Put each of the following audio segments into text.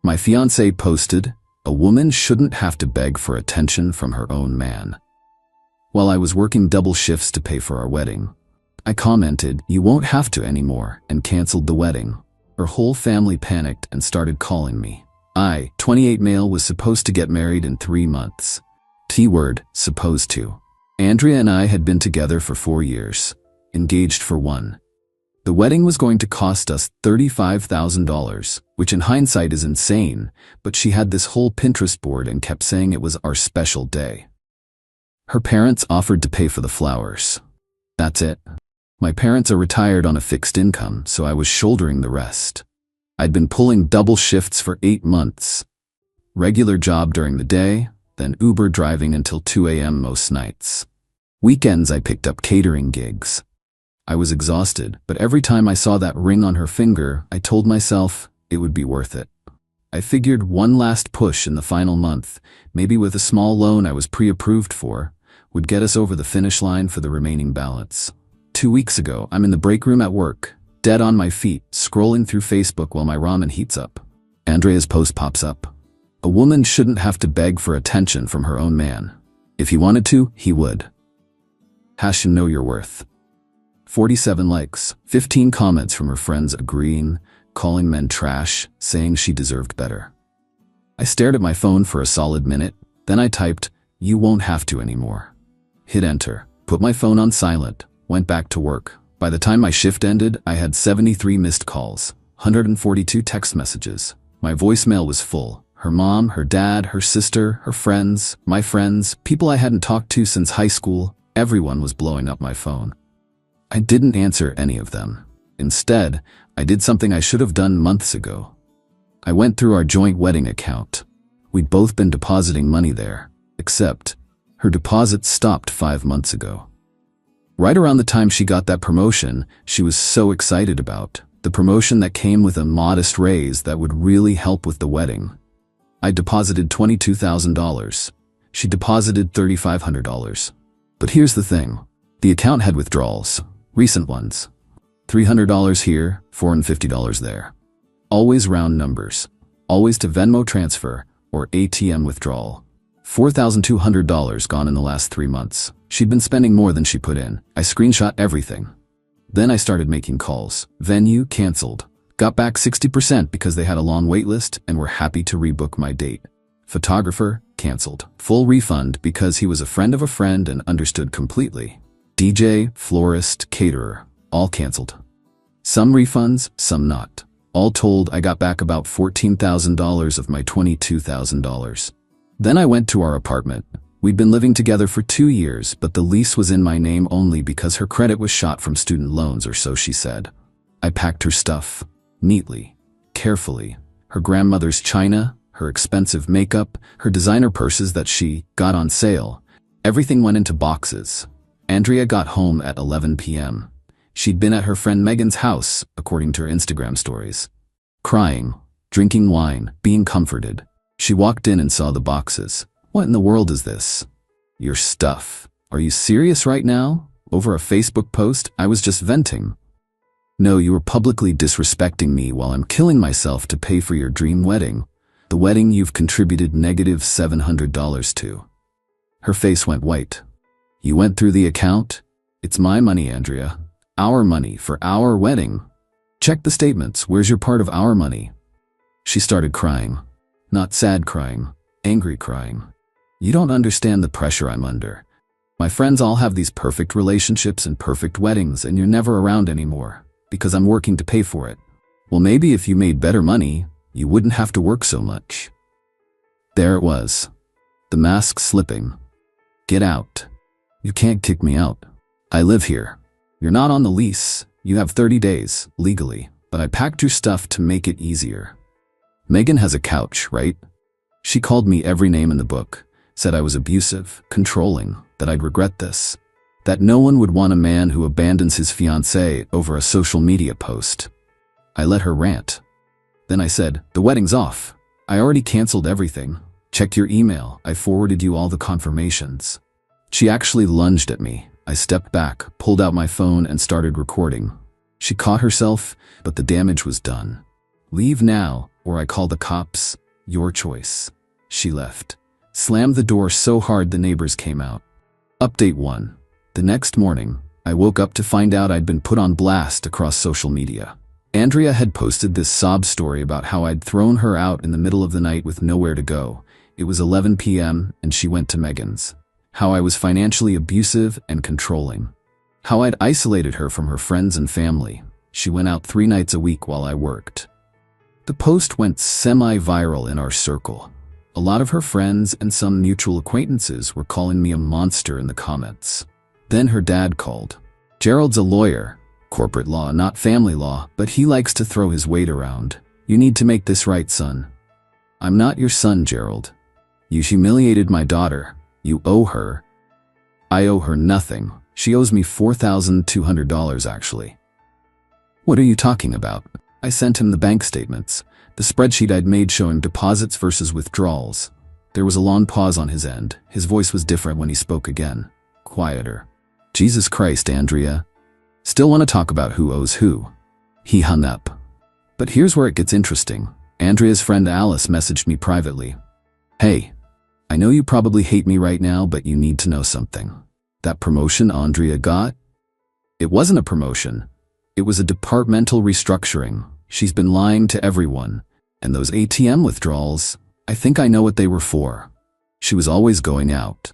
My fiancé posted, "A woman shouldn't have to beg for attention from her own man." While I was working double shifts to pay for our wedding, I commented, "You won't have to anymore," and canceled the wedding. Her whole family panicked and started calling me. I, 28 male, was supposed to get married in 3 months. T-word, supposed to. Andrea and I had been together for 4 years, engaged for 1. The wedding was going to cost us $35,000, which in hindsight is insane, but she had this whole Pinterest board and kept saying it was our special day. Her parents offered to pay for the flowers. That's it. My parents are retired on a fixed income, so I was shouldering the rest. I'd been pulling double shifts for 8 months. Regular job during the day, then Uber driving until 2 a.m. most nights. Weekends I picked up catering gigs. I was exhausted, but every time I saw that ring on her finger, I told myself it would be worth it. I figured one last push in the final month, maybe with a small loan I was pre-approved for, would get us over the finish line for the remaining balance. 2 weeks ago, I'm in the break room at work, dead on my feet, scrolling through Facebook while my ramen heats up. Andrea's post pops up. "A woman shouldn't have to beg for attention from her own man. If he wanted to, he would. # know your worth." 47 likes, 15 comments from her friends agreeing, calling men trash, saying she deserved better. I stared at my phone for a solid minute, then I typed, "You won't have to anymore." Hit enter, put my phone on silent, went back to work. By the time my shift ended, I had 73 missed calls, 142 text messages. My voicemail was full. Her mom, her dad, her sister, her friends, my friends, people I hadn't talked to since high school, everyone was blowing up my phone. I didn't answer any of them. Instead, I did something I should have done months ago. I went through our joint wedding account. We'd both been depositing money there, except her deposit stopped 5 months ago. Right around the time she got that promotion she was so excited about, the promotion that came with a modest raise that would really help with the wedding. I deposited $22,000. She deposited $3,500. But here's the thing. The account had withdrawals. Recent ones. $300 here, $450 there. Always round numbers. Always to Venmo transfer or ATM withdrawal. $4,200 gone in the last 3 months. She'd been spending more than she put in. I screenshot everything. Then I started making calls. Venue canceled. Got back 60% because they had a long wait list and were happy to rebook my date. Photographer canceled. Full refund because he was a friend of a friend and understood completely. DJ, florist, caterer, all canceled. Some refunds, some not. All told, I got back about $14,000 of my $22,000. Then I went to our apartment. We'd been living together for 2 years, but the lease was in my name only because her credit was shot from student loans, or so she said. I packed her stuff, neatly, carefully. Her grandmother's china, her expensive makeup, her designer purses that she got on sale. Everything went into boxes. Andrea got home at 11 p.m. She'd been at her friend Megan's house, according to her Instagram stories. Crying, drinking wine, being comforted. She walked in and saw the boxes. "What in the world is this?" "Your stuff. Are you serious right now? Over a Facebook post? I was just venting." "No, you were publicly disrespecting me while I'm killing myself to pay for your dream wedding. The wedding you've contributed -$700 to." Her face went white. "You went through the account? It's my money, Andrea. Our money for our wedding. Check the statements. Where's your part of our money?" She started crying. Not sad crying, angry crying. "You don't understand the pressure I'm under. My friends all have these perfect relationships and perfect weddings, and you're never around anymore because I'm working to pay for it. Well, maybe if you made better money, you wouldn't have to work so much." There it was. The mask slipping. "Get out. You can't kick me out. I live here. You're not on the lease. You have 30 days, legally, but I packed your stuff to make it easier. Megan has a couch, right? She called me every name in the book, said I was abusive, controlling, that I'd regret this, that no one would want a man who abandons his fiancée over a social media post. I let her rant. Then I said, the wedding's off. I already canceled everything. Check your email. I forwarded you all the confirmations. She actually lunged at me. I stepped back, pulled out my phone, and started recording. She caught herself, but the damage was done. Leave now. or I call the cops. Your choice. She left. Slammed the door so hard the neighbors came out. Update 1. The next morning, I woke up to find out I'd been put on blast across social media. Andrea had posted this sob story about how I'd thrown her out in the middle of the night with nowhere to go. It was 11 p.m. and she went to Megan's. How I was financially abusive and controlling. How I'd isolated her from her friends and family. She went out 3 nights a week while I worked. The post went semi-viral in our circle. A lot of her friends and some mutual acquaintances were calling me a monster in the comments. Then her dad called. Gerald's a lawyer. Corporate law, not family law, but he likes to throw his weight around. You need to make this right, son. I'm not your son, Gerald. You humiliated my daughter. You owe her. I owe her nothing. She owes me $4,200 actually. What are you talking about? I sent him the bank statements, the spreadsheet I'd made showing deposits versus withdrawals. There was a long pause on his end. His voice was different when he spoke again. Quieter. Jesus Christ, Andrea. Still want to talk about who owes who. He hung up. But here's where it gets interesting. Andrea's friend Alice messaged me privately. Hey, I know you probably hate me right now, but you need to know something. That promotion Andrea got? It wasn't a promotion. It was a departmental restructuring. She's been lying to everyone. And those ATM withdrawals, I think I know what they were for. She was always going out.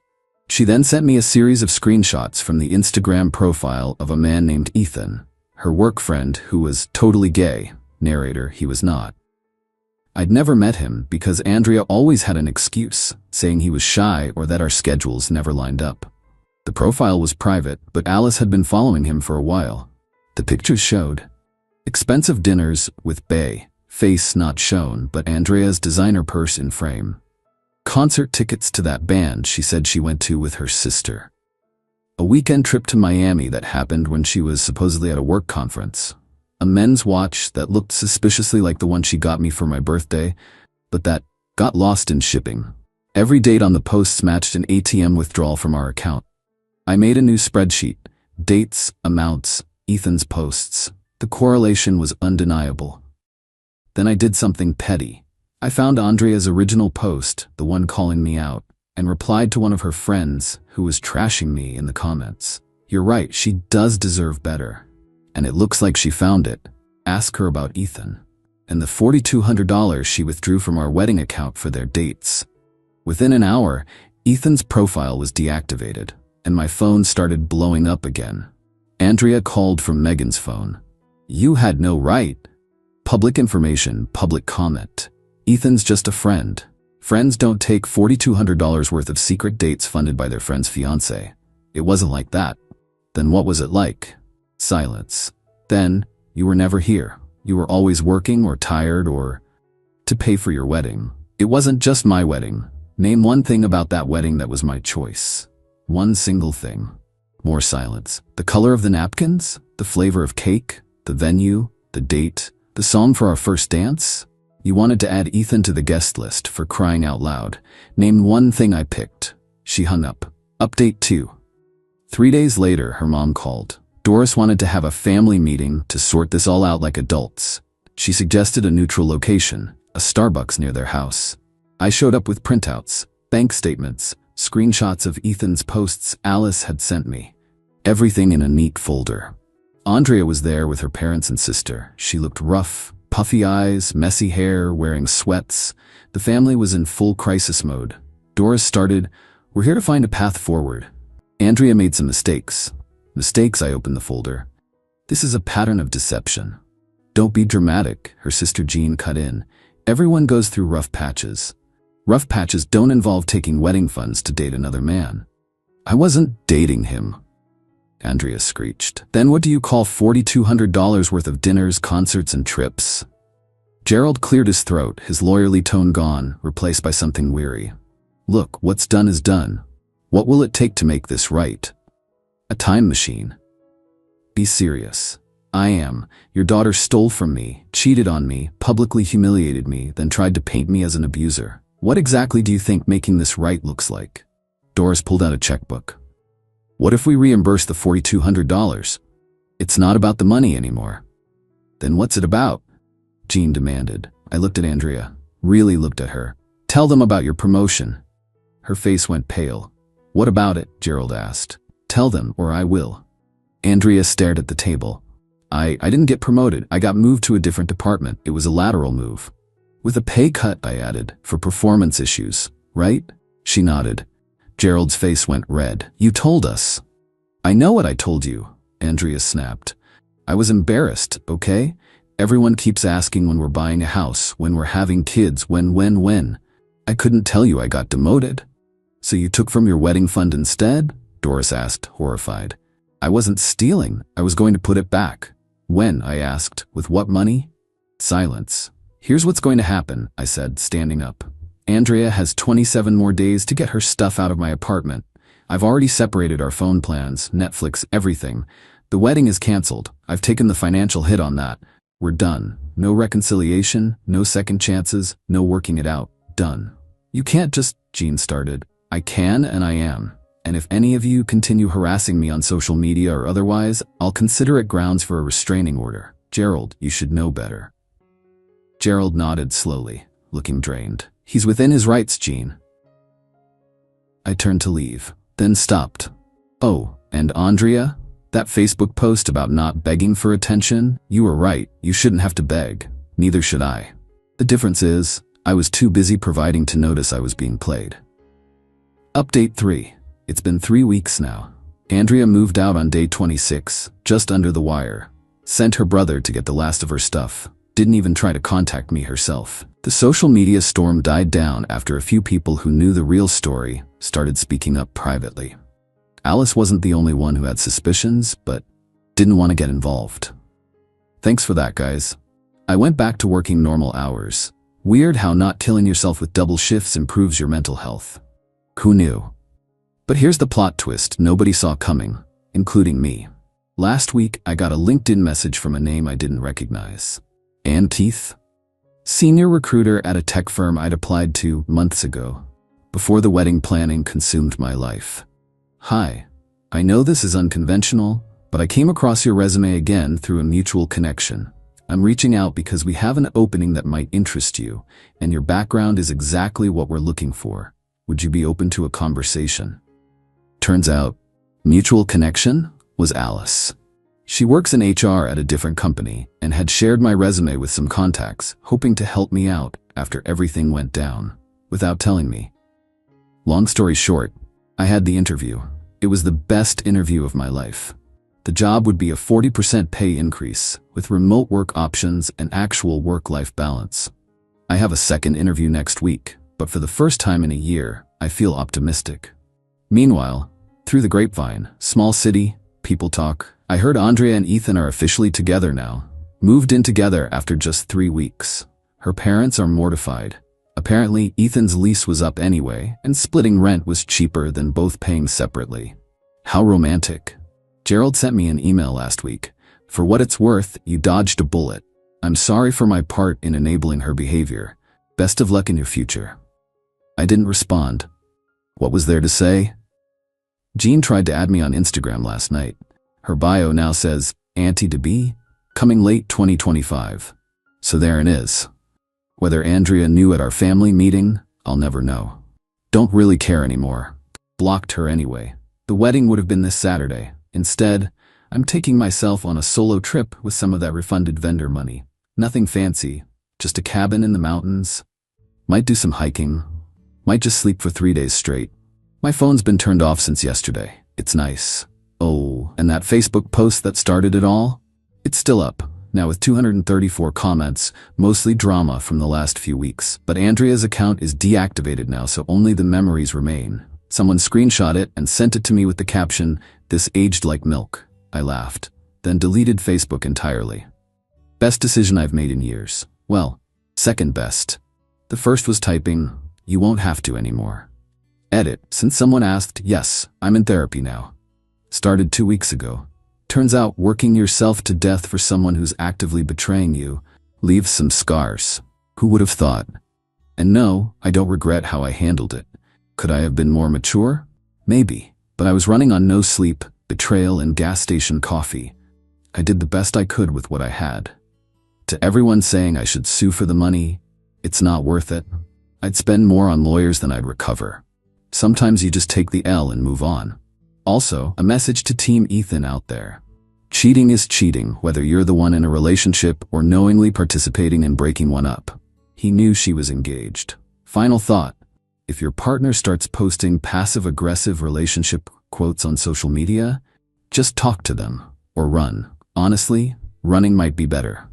She then sent me a series of screenshots from the Instagram profile of a man named Ethan, her work friend who was totally gay. Narrator, he was not. I'd never met him because Andrea always had an excuse, saying he was shy or that our schedules never lined up. The profile was private, but Alice had been following him for a while. The pictures showed expensive dinners with bae, face not shown, but Andrea's designer purse in frame. Concert tickets to that band she said she went to with her sister. A weekend trip to Miami that happened when she was supposedly at a work conference. A men's watch that looked suspiciously like the one she got me for my birthday, but that got lost in shipping. Every date on the posts matched an ATM withdrawal from our account. I made a new spreadsheet. Dates, amounts, Ethan's posts. The correlation was undeniable. Then I did something petty. I found Andrea's original post, the one calling me out, and replied to one of her friends who was trashing me in the comments. You're right, she does deserve better. And it looks like she found it. Ask her about Ethan. And the $4,200 she withdrew from our wedding account for their dates. Within an hour, Ethan's profile was deactivated, and my phone started blowing up again. Andrea called from Megan's phone. You had no right. Public information, public comment. Ethan's just a friend. Friends don't take $4,200 worth of secret dates funded by their friend's fiancé. It wasn't like that. Then what was it like? Silence. Then, you were never here. You were always working or tired or to pay for your wedding. It wasn't just my wedding. Name one thing about that wedding that was my choice. One single thing. More silence. The color of the napkins? The flavor of cake? The venue? The date? The song for our first dance? You wanted to add Ethan to the guest list, for crying out loud. Name one thing I picked. She hung up. Update 2. 3 days later, her mom called. Doris wanted to have a family meeting to sort this all out like adults. She suggested a neutral location, a Starbucks near their house. I showed up with printouts, bank statements, screenshots of Ethan's posts Alice had sent me. Everything in a neat folder. Andrea was there with her parents and sister. She looked rough, puffy eyes, messy hair, wearing sweats. The family was in full crisis mode. Doris started, "We're here to find a path forward." Andrea made some mistakes. Mistakes, I opened the folder. This is a pattern of deception. Don't be dramatic, her sister Jean cut in. Everyone goes through rough patches. Rough patches don't involve taking wedding funds to date another man. I wasn't dating him. Andrea screeched. Then what do you call $4,200 worth of dinners, concerts, and trips? Gerald cleared his throat, his lawyerly tone gone, replaced by something weary. Look, what's done is done. What will it take to make this right? A time machine. Be serious. I am. Your daughter stole from me, cheated on me, publicly humiliated me, then tried to paint me as an abuser. What exactly do you think making this right looks like? Doris pulled out a checkbook. What if we reimburse the $4,200? It's not about the money anymore. Then what's it about? Jean demanded. I looked at Andrea, really looked at her. Tell them about your promotion. Her face went pale. What about it? Gerald asked. Tell them or I will. Andrea stared at the table. I didn't get promoted. I got moved to a different department. It was a lateral move. With a pay cut, I added, for performance issues, right? She nodded. Gerald's face went red. You told us. I know what I told you, Andrea snapped. I was embarrassed, okay? Everyone keeps asking when we're buying a house, when we're having kids, when. I couldn't tell you I got demoted. So you took from your wedding fund instead? Doris asked, horrified. I wasn't stealing. I was going to put it back. When? I asked. With what money? Silence. Here's what's going to happen, I said, standing up. Andrea has 27 more days to get her stuff out of my apartment. I've already separated our phone plans, Netflix, everything. The wedding is canceled. I've taken the financial hit on that. We're done. No reconciliation, no second chances, no working it out. Done. You can't just, Jean started. I can and I am. And if any of you continue harassing me on social media or otherwise, I'll consider it grounds for a restraining order. Gerald, you should know better. Gerald nodded slowly, looking drained. He's within his rights, Jean. I turned to leave, then stopped. Oh, and Andrea? That Facebook post about not begging for attention? You were right, you shouldn't have to beg. Neither should I. The difference is, I was too busy providing to notice I was being played. Update 3. It's been 3 weeks now. Andrea moved out on day 26, just under the wire. Sent her brother to get the last of her stuff. Didn't even try to contact me herself. The social media storm died down after a few people who knew the real story started speaking up privately. Alice wasn't the only one who had suspicions, but didn't want to get involved. Thanks for that, guys. I went back to working normal hours. Weird how not killing yourself with double shifts improves your mental health. Who knew? But here's the plot twist nobody saw coming, including me. Last week, I got a LinkedIn message from a name I didn't recognize. Ann Teeth? Senior recruiter at a tech firm I'd applied to months ago, before the wedding planning consumed my life. Hi, I know this is unconventional, but I came across your resume again through a mutual connection. I'm reaching out because we have an opening that might interest you, and your background is exactly what we're looking for. Would you be open to a conversation? Turns out, mutual connection was Alice. She works in HR at a different company and had shared my resume with some contacts, hoping to help me out after everything went down, without telling me. Long story short, I had the interview. It was the best interview of my life. The job would be a 40% pay increase, with remote work options and actual work-life balance. I have a second interview next week, but for the first time in a year, I feel optimistic. Meanwhile, through the grapevine, small city, people talk, I heard Andrea and Ethan are officially together now. Moved in together after just 3 weeks. Her parents are mortified. Apparently, Ethan's lease was up anyway, and splitting rent was cheaper than both paying separately. How romantic. Gerald sent me an email last week. For what it's worth, you dodged a bullet. I'm sorry for my part in enabling her behavior. Best of luck in your future. I didn't respond. What was there to say? Jean tried to add me on Instagram last night. Her bio now says, Auntie to be, coming late 2025. So there it is. Whether Andrea knew at our family meeting, I'll never know. Don't really care anymore. Blocked her anyway. The wedding would have been this Saturday. Instead, I'm taking myself on a solo trip with some of that refunded vendor money. Nothing fancy, just a cabin in the mountains. Might do some hiking. Might just sleep for 3 days straight. My phone's been turned off since yesterday. It's nice. Oh, and that Facebook post that started it all? It's still up, now with 234 comments, mostly drama from the last few weeks. But Andrea's account is deactivated now, so only the memories remain. Someone screenshot it and sent it to me with the caption, "This aged like milk." I laughed, then deleted Facebook entirely. Best decision I've made in years. Well, second best. The first was typing, "You won't have to anymore." Edit, since someone asked, yes, I'm in therapy now. Started 2 weeks ago. Turns out working yourself to death for someone who's actively betraying you leaves some scars. Who would have thought? And no, I don't regret how I handled it. Could I have been more mature? Maybe, but I was running on no sleep, betrayal, and gas station coffee. I did the best I could with what I had. To everyone saying I should sue for the money, it's not worth it. I'd spend more on lawyers than I'd recover. Sometimes you just take the L and move on. Also, a message to Team Ethan out there. Cheating is cheating, whether you're the one in a relationship or knowingly participating in breaking one up. He knew she was engaged. Final thought. If your partner starts posting passive-aggressive relationship quotes on social media, just talk to them or run. Honestly, running might be better.